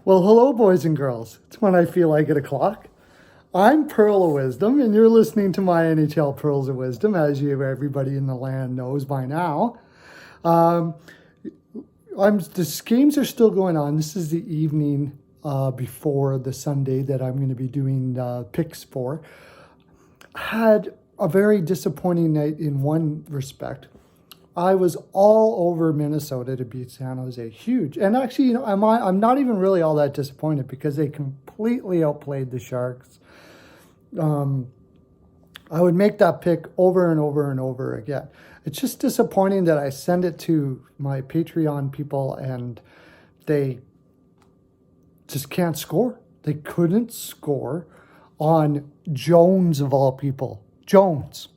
Well, hello, boys and girls. It's when I feel like it o'clock. I'm Pearl of Wisdom, and you're listening to my NHL Pearls of Wisdom, as everybody in the land knows by now. The games are still going on. This is the evening before the Sunday that I'm going to be doing picks for. Had a very disappointing night in one respect. I was all over Minnesota to beat San Jose. Huge. And actually, I'm not even really all that disappointed because they completely outplayed the Sharks. I would make that pick over and over and over again. It's just disappointing that I send it to my Patreon people and they just can't score. They couldn't score on Jones, of all people. Jones.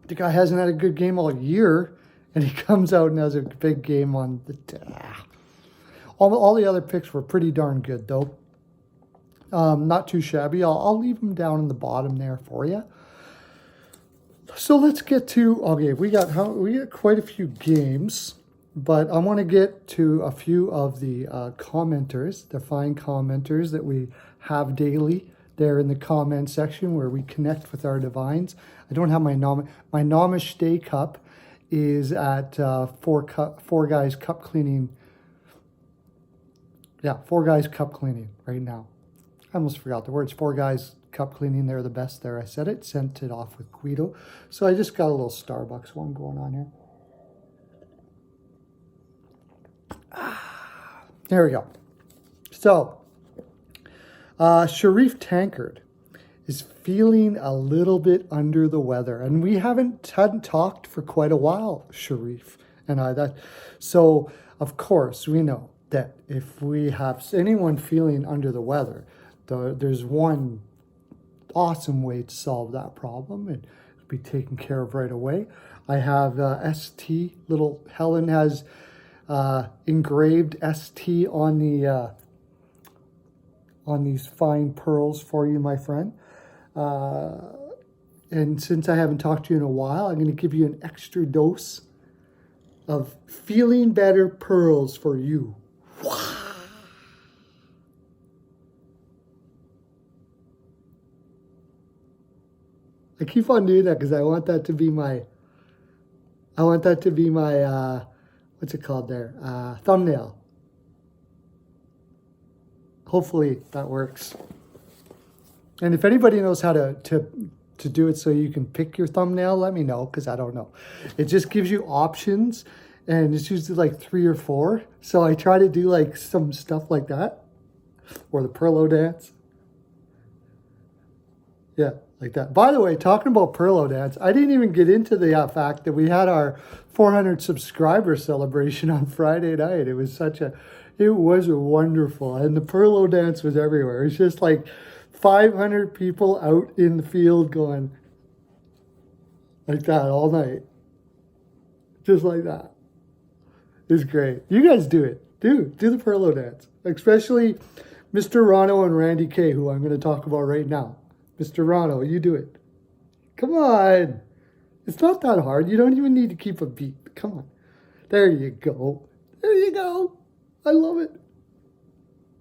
The guy hasn't had a good game all year, and he comes out and has a big game on the... All the other picks were pretty darn good, though. Not too shabby. I'll leave them down in the bottom there for you. So let's get to... Okay, we got quite a few games, but I want to get to a few of the commenters, the fine commenters that we have daily there in the comment section where we connect with our divines. I don't have my Namaste cup is at Four Guys Cup Cleaning. Yeah, Four Guys Cup Cleaning right now. I almost forgot the words. Four Guys Cup Cleaning, they're the best there. I said it, sent it off with Guido. So I just got a little Starbucks one going on here. There we go. So, Sharif Tankard is feeling a little bit under the weather, and we hadn't talked for quite a while, Sharif and I. So, of course, we know that if we have anyone feeling under the weather, there's one awesome way to solve that problem and be taken care of right away. I have ST. Little Helen has engraved ST on the on these fine pearls for you, my friend. And since I haven't talked to you in a while, I'm going to give you an extra dose of feeling better pearls for you. I keep on doing that because I want that to be my, what's it called there? Thumbnail. Hopefully that works. And if anybody knows how to do it so you can pick your thumbnail, let me know, because I don't know. It just gives you options, and it's usually like 3 or 4. So I try to do like some stuff like that, or the Perlo dance. Yeah, like that. By the way, talking about Perlo dance, I didn't even get into the fact that we had our 400 subscriber celebration on Friday night. It was wonderful. And the Perlo dance was everywhere. It's just like 500 people out in the field going like that all night. Just like that. It's great. You guys do it. Do the Perlo dance. Especially Mr. Rano and Randy K, who I'm going to talk about right now. Mr. Rano, you do it. Come on. It's not that hard. You don't even need to keep a beat. Come on. There you go. There you go. I love it.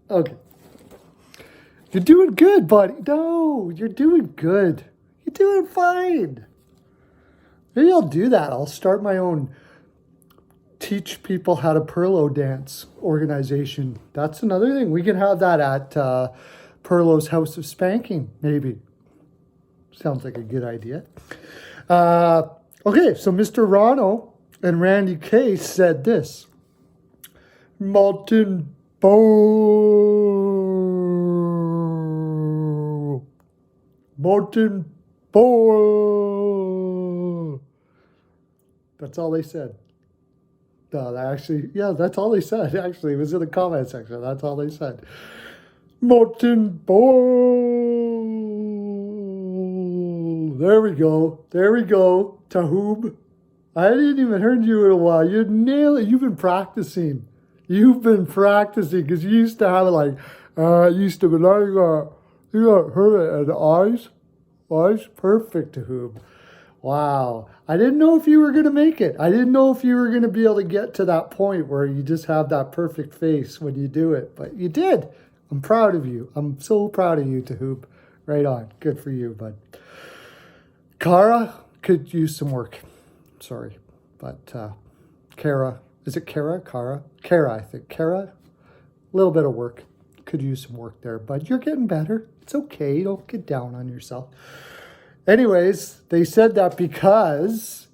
Okay. You're doing good, buddy. No, you're doing good. You're doing fine. Maybe I'll do that. I'll start my own teach people how to Perlo dance organization. That's another thing. We can have that at Perlo's House of Spanking, maybe. Sounds like a good idea. Okay, so Mr. Rano and Randy K said this. Montembeault. That's all they said. No, that's all they said. Actually, it was in the comment section. That's all they said. Montembeault. There we go. Tahub. I didn't even heard you in a while. You nailed it. You've been practicing because you used to have it like, you got heard it at eyes. Perfect, Tahub. Wow. I didn't know if you were going to make it. I didn't know if you were going to be able to get to that point where you just have that perfect face when you do it. But you did. I'm proud of you. I'm so proud of you, Tahoop. Right on. Good for you, bud. Kara could use some work. Sorry. But Kara. Is it Kara? Kara? Kara, I think. Kara? A little bit of work. Could use some work there. But you're getting better. It's okay. Don't get down on yourself. Anyways, they said that because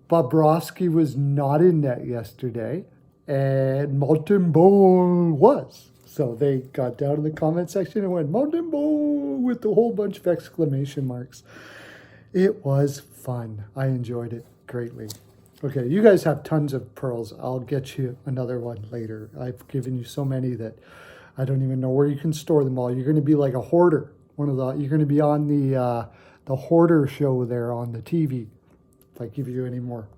Bobrovsky was not in net yesterday and MONTEMBEAULT was. So they got down in the comment section and went, MONTEMBEAULT, with a whole bunch of exclamation marks. It was fun. I enjoyed it greatly. Okay, you guys have tons of pearls. I'll get you another one later. I've given you so many that I don't even know where you can store them all. You're going to be like a hoarder. You're going to be on the hoarder show there on the TV, if I give you any more.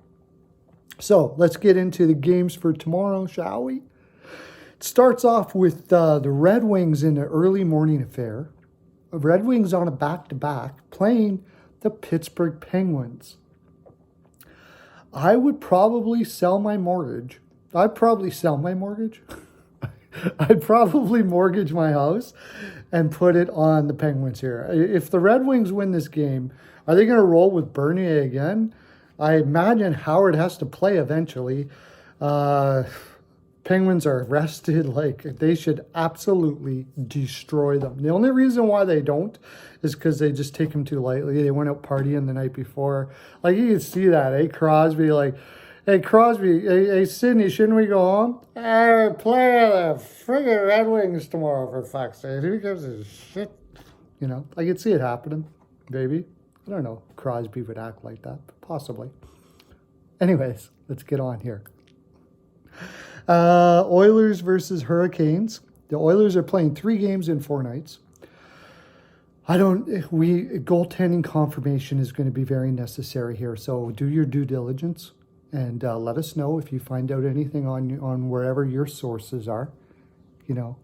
So let's get into the games for tomorrow, shall we? It starts off with the Red Wings in an early morning affair. Red Wings on a back-to-back playing the Pittsburgh Penguins. I would probably sell my mortgage. I'd probably sell my mortgage. I'd probably mortgage my house and put it on the Penguins here. If the Red Wings win this game, are they going to roll with Bernier again? I imagine Howard has to play eventually. Penguins are rested. Like, they should absolutely destroy them. The only reason why they don't is because they just take them too lightly. They went out partying the night before. Like, you can see that, eh? Crosby, like, hey, Crosby, hey, Sidney, shouldn't we go home? Play the friggin' Red Wings tomorrow, for fuck's sake. Who gives a shit? You know, I could see it happening, maybe. I don't know if Crosby would act like that, but possibly. Anyways, let's get on here. Oilers versus Hurricanes. The Oilers are playing 3 games in 4 nights. Goaltending confirmation is going to be very necessary here, so do your due diligence. And let us know if you find out anything on wherever your sources are. You know,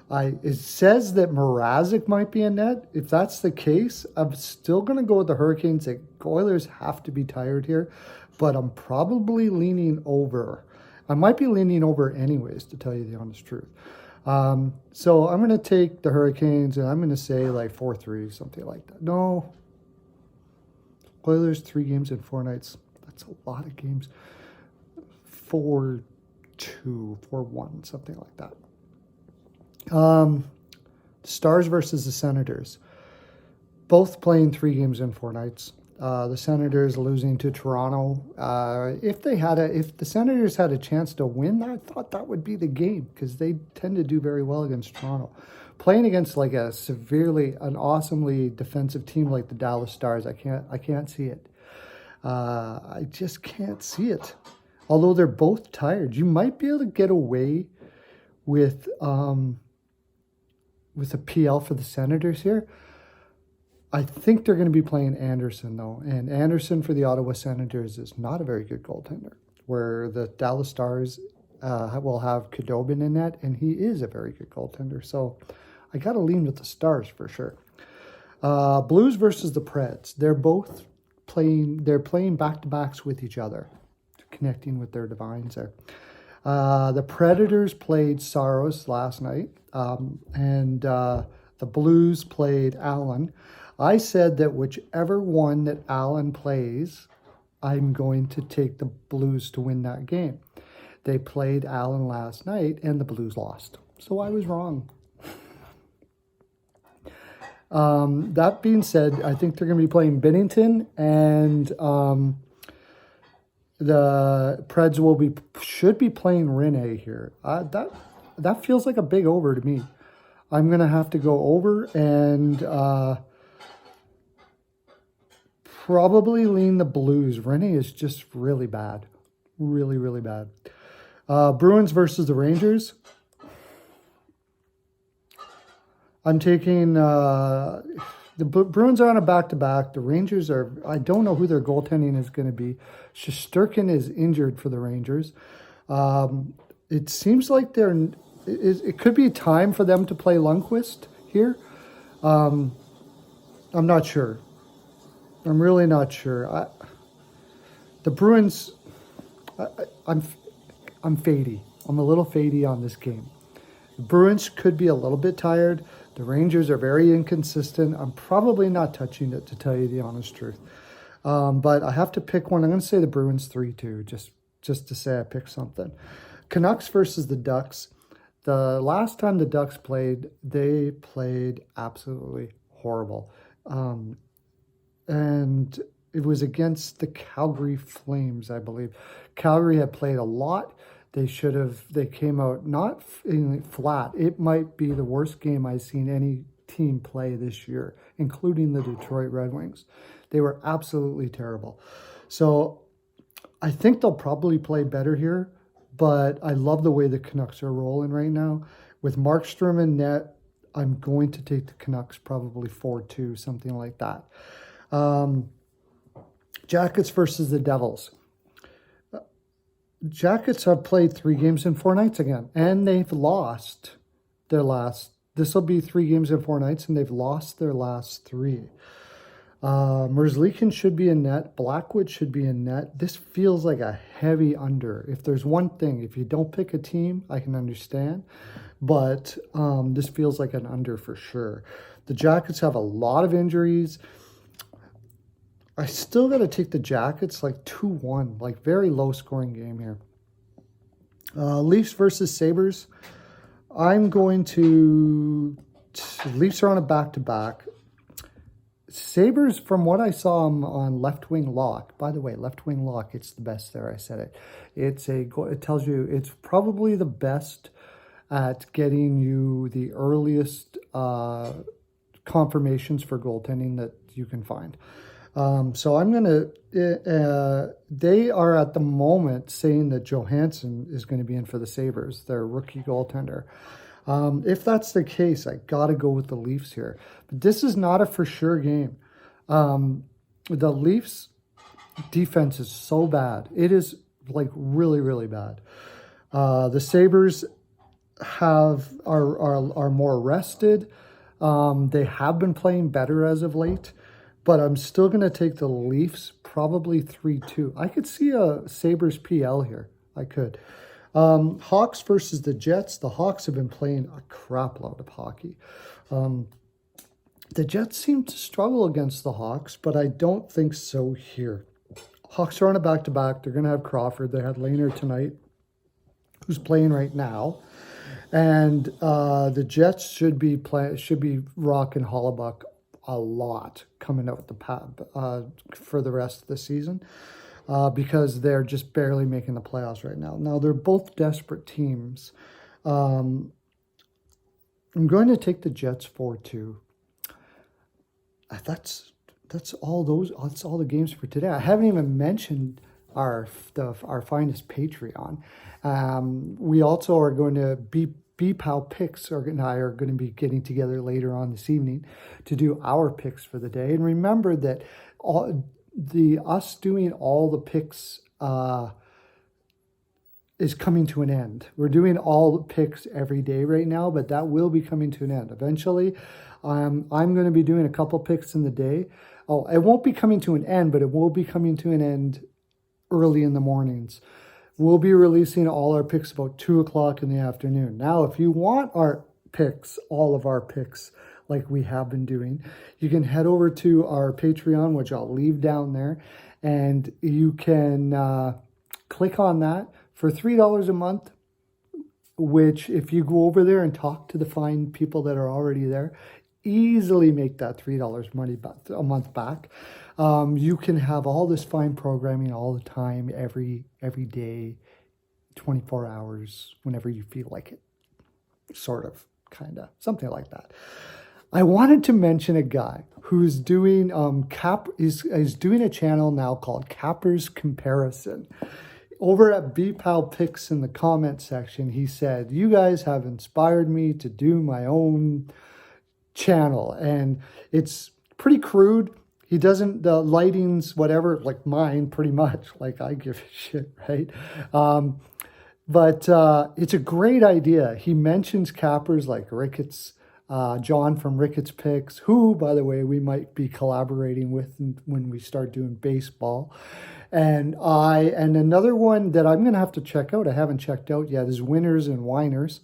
it says that Mrazek might be in net. If that's the case, I'm still going to go with the Hurricanes. The Oilers have to be tired here, but I'm probably leaning over. I might be leaning over anyways, to tell you the honest truth. So I'm going to take the Hurricanes, and I'm going to say like 4-3, something like that. No. Oilers 3 games in 4 nights. That's a lot of games. 4-2, 4-1, something like that. Stars versus the Senators. Both playing 3 games in 4 nights. The Senators losing to Toronto. If the Senators had a chance to win, I thought that would be the game because they tend to do very well against Toronto. Playing against like an awesomely defensive team like the Dallas Stars, I can't see it. I just can't see it. Although they're both tired, you might be able to get away with a PL for the Senators here. I think they're going to be playing Anderson though, and Anderson for the Ottawa Senators is not a very good goaltender. Where the Dallas Stars will have Khudobin in net, and he is a very good goaltender. So I got to lean with the Stars for sure. Blues versus the Preds. They're both playing. They're playing back-to-backs with each other, connecting with their divines there. The Predators played Saros last night, and the Blues played Allen. I said that whichever one that Allen plays, I'm going to take the Blues to win that game. They played Allen last night, and the Blues lost. So I was wrong. That being said, I think they're going to be playing Binnington, and the Preds should be playing Rinne here. That feels like a big over to me. I'm going to have to go over and probably lean the Blues. Rinne is just really bad. Really, really bad. Bruins versus the Rangers. I'm taking the Bruins are on a back-to-back. The Rangers are, I don't know who their goaltending is going to be. Shesterkin is injured for the Rangers. It seems like it could be time for them to play Lundqvist here. I'm not sure. I'm really not sure. The Bruins, I'm fadey. I'm a little fadey on this game. The Bruins could be a little bit tired. The Rangers are very inconsistent. I'm probably not touching it, to tell you the honest truth. But I have to pick one. I'm going to say the Bruins 3-2, just to say I picked something. Canucks versus the Ducks. The last time the Ducks played, they played absolutely horrible. And it was against the Calgary Flames, I believe. Calgary had played a lot. They came out not flat. It might be the worst game I've seen any team play this year, including the Detroit Red Wings. They were absolutely terrible. So I think they'll probably play better here, but I love the way the Canucks are rolling right now. With Markstrom in net, I'm going to take the Canucks probably 4-2, something like that. Jackets versus the Devils. Jackets have played 3 games in 4 nights again, and they've lost their last. This will be 3 games in 4 nights, and they've lost their last 3. Merzlikins should be in net. Blackwood should be in net. This feels like a heavy under. If there's one thing, if you don't pick a team, I can understand. But this feels like an under for sure. The Jackets have a lot of injuries. I still got to take the Jackets like 2-1, like very low scoring game here. Leafs versus Sabres. I'm going to... Leafs are on a back-to-back. Sabres, from what I saw on Left Wing Lock, by the way, Left Wing Lock, it's the best there, I said it. It tells you it's probably the best at getting you the earliest confirmations for goaltending that you can find. So I'm going to, they are at the moment saying that Johansson is going to be in for the Sabres, their rookie goaltender. If that's the case, I got to go with the Leafs here. But this is not a for sure game. The Leafs defense is so bad. It is like really, really bad. The Sabres are more rested. They have been playing better as of late. But I'm still going to take the Leafs, probably 3-2. I could see a Sabres PL here. I could. Hawks versus the Jets. The Hawks have been playing a crap load of hockey. The Jets seem to struggle against the Hawks, but I don't think so here. Hawks are on a back-to-back. They're going to have Crawford. They had Lehner tonight, who's playing right now. And the Jets should be rocking Hollebuck a lot coming out the for the rest of the season because they're just barely making the playoffs right now. Now, they're both desperate teams. I'm going to take the Jets 4-2. That's all the games for today. I haven't even mentioned our finest Patreon. We also are going to BPOW picks and I are going to be getting together later on this evening to do our picks for the day. And remember that us doing all the picks is coming to an end. We're doing all the picks every day right now, but that will be coming to an end. Eventually, I'm going to be doing a couple picks in the day. Oh, it won't be coming to an end, but it will be coming to an end early in the mornings. We'll be releasing all our picks about 2 o'clock in the afternoon. Now, if you want our picks, all of our picks, like we have been doing, you can head over to our Patreon, which I'll leave down there, and you can click on that for $3 a month, which if you go over there and talk to the fine people that are already there, easily make that $3 a month back. You can have all this fine programming all the time, every day, 24 hours, whenever you feel like it. Sort of, kind of, something like that. I wanted to mention a guy who's doing is doing a channel now called Capper's Comparison. Over at BPOW Picks in the comment section, he said, "You guys have inspired me to do my own channel," and it's pretty crude. He doesn't, the lighting's whatever, like mine, pretty much, like I give a shit, right? But it's a great idea. He mentions cappers like Ricketts, John from Ricketts Picks, who, by the way, we might be collaborating with when we start doing baseball. And another one that I'm going to have to check out, I haven't checked out yet, is Winners and Winers.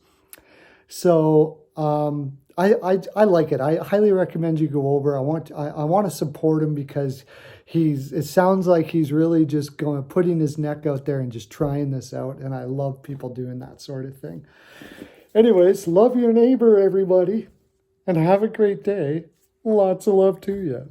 So I like it. I highly recommend you go over. I want to support him because it sounds like he's really just putting his neck out there and just trying this out. And I love people doing that sort of thing. Anyways, love your neighbor, everybody, and have a great day. Lots of love to you.